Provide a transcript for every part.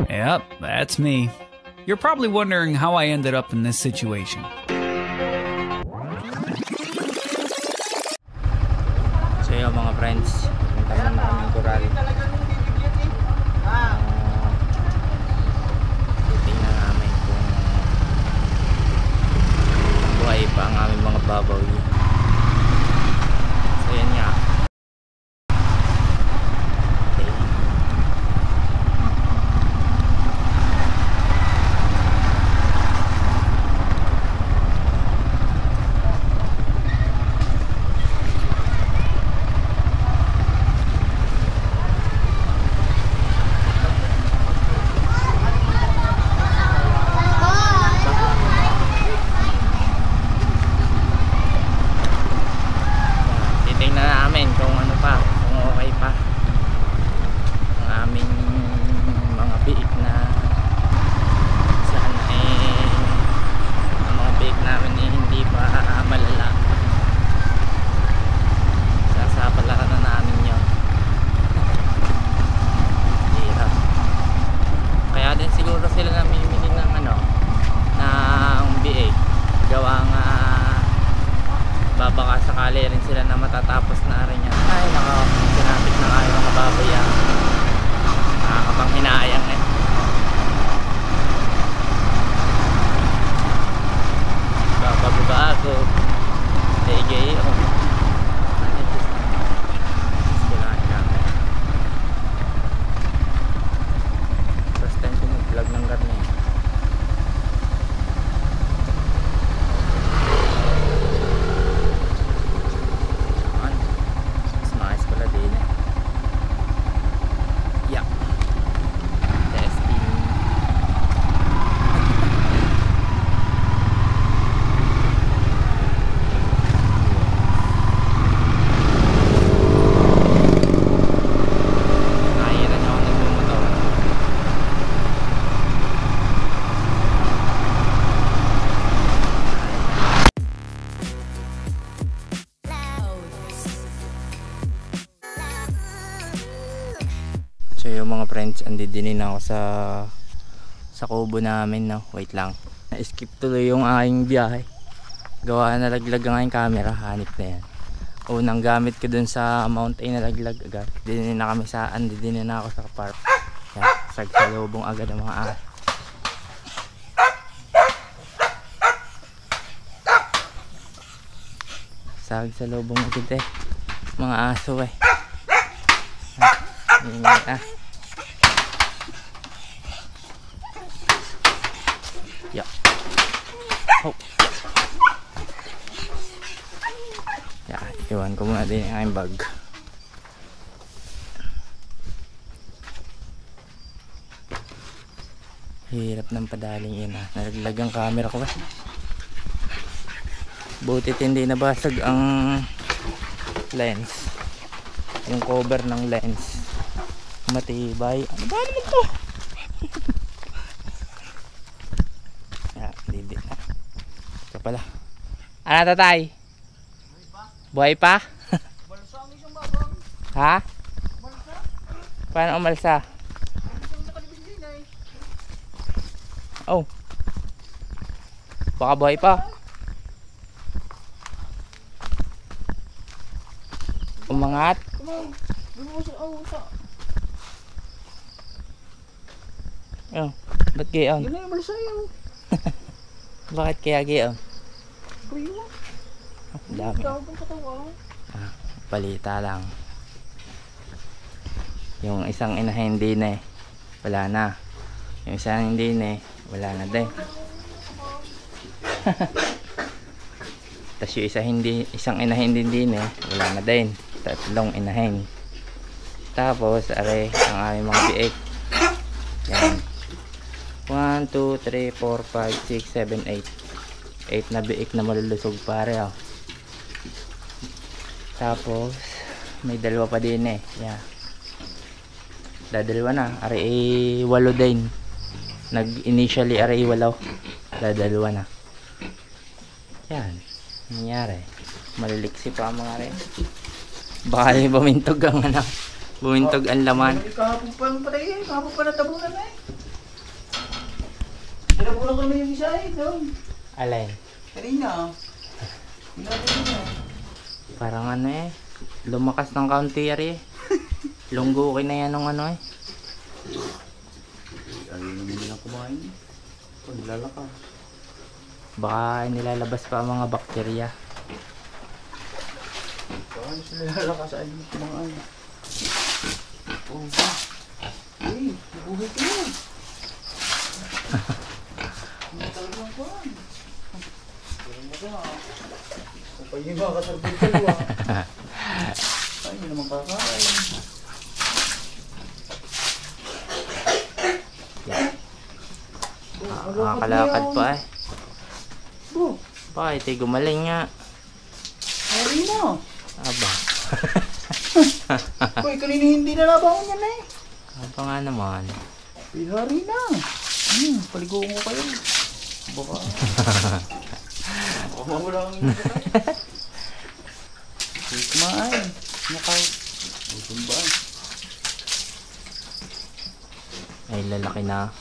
Yep, that's me. You're probably wondering how I ended up in this situation. So yun mga friends, punta naman kami ng Coral. Titingnan namin kung buhay pa ang aming mga babaw. So yan nga. Baka sakali rin sila na matatapos na rin yan. Ay nako, sinapit na kayo mga baboy yan. Nakakapang hinayang eh. Bababa ako. Tegay ako. First time ko mag-vlog ng garne. So yung mga friends, andidinin ako sa kubo namin, no? Wait lang, na-skip tuloy yung aking biyahe. Gawa na nalaglag ang aking camera, hanip na yan. Unang gamit ko dun sa Mount ay nalaglag agad. Dinin na kami sa andidinin na ako sa park. Yan, sagsalubong agad ang mga aso. Sagsalubong agad eh, mga aso eh. Ingay ah. Yeah. Oh. Yeah, iwan ko muna din ang bag. Hirap ng padaling yun ah. Nalaglag ang camera ko eh. Butit hindi nabasag ang lens. Yung cover ng lens. Matibay. Ano ba naman to? Didi na. Ito pala. Ano tatay? Buhay pa? Balsa ang isang babang. Ha? Balsa? Paano umalsa? Oh. Baka buhay pa. Umangat. Oh, ba't gayon? Yun na yung balsa yun. Bakit kaya gayon? Dami. Palita lang. Yung isang inahin din eh, wala na. Yung isang hindi eh, wala na din. Tapos yung isang inahin din eh, wala na din. Tatlong inahin. Tapos are ang aming mga biik. Yan. 1, 2, 3, 4, 5, 6, 7, 8 na biik na malulusog pare oh. Tapos may dalawa pa din eh. Yeah. Dadalawa na. Are 8 din. Initially are 8. Dadalawa na. Yan. Nangyari. Maliliksi pa ang mga rin. Baka bumintog ang ano. Bumintog ang laman. Kahapon pa patayin. Kahapon pa natabunan na eh. Pinapulang kami yung isa eh, doon. Alay. Kanina. Kanina. Parang ano eh. Lumakas ng kaunti eh. Lunggukin na yan ng ano eh. Ayaw naman nilang kumain. Pag lalaka. Baka nilalabas pa ang mga bakterya. Paano sila lalaka sa ayaw kumain? Oh, ba? Hey, nabuhay ka na. Hindi talagang kuhan. Ganyan na ka. Kapag yung mga kasarbol ka luwa. Ay, hindi naman kakain. Nakakalakad pa eh. Oh, Bakit eh, gumaling nga. hari na. Aba. Uy, kanina hindi na nabangon yan eh. Aba nga naman. Uy, hari na. Paligo mo kayo. Baka. Baka mawala ang inyo kayo. Uy, kumain. Nakaw. Uy, ba? Ay, lalaki na.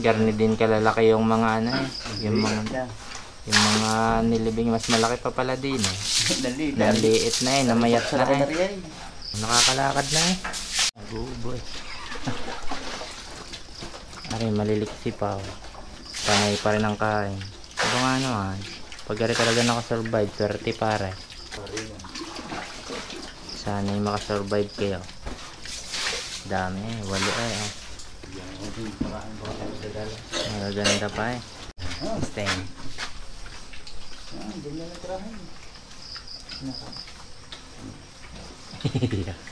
Garni din kalalaki yung mga ano eh. Yung mga nilibing mas malaki pa pala din eh. Naliit na eh, namayat na eh. Nakakalakad na eh. Agubo eh. Aray, maliliksi pa oh. Panay pa rin ang kain. Ito nga naman. Pag ari talaga nakasurvive, 30 pare. Sana'y makasurvive kayo. Dami eh, walo eh. Magaganda pa eh. Stain. Ganyan na tirahin.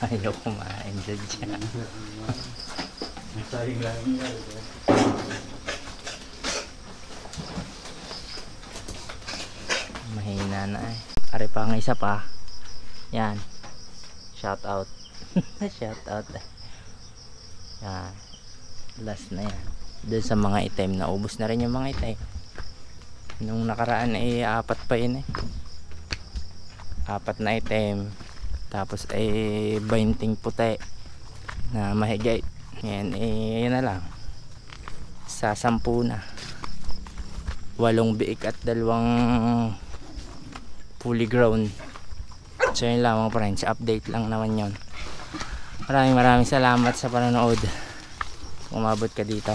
Ayaw kumain dyan. Sayang lang yan. Mahina na eh. Ari pa ang isa pa. Yan. Shout out. Shout out. Yan. Last na yan. Doon sa mga item, naubos na rin yung mga item. Nung nakaraan ay 4 pa yun eh. 4 na item. Tapos ay 20 puti na mahigay. Yan eh, yun na lang. Sa 10 na. 8 biik at 2 fully grown. So yun lang mga friends, update lang naman yun. Maraming salamat sa panonood. Umabot ka dito.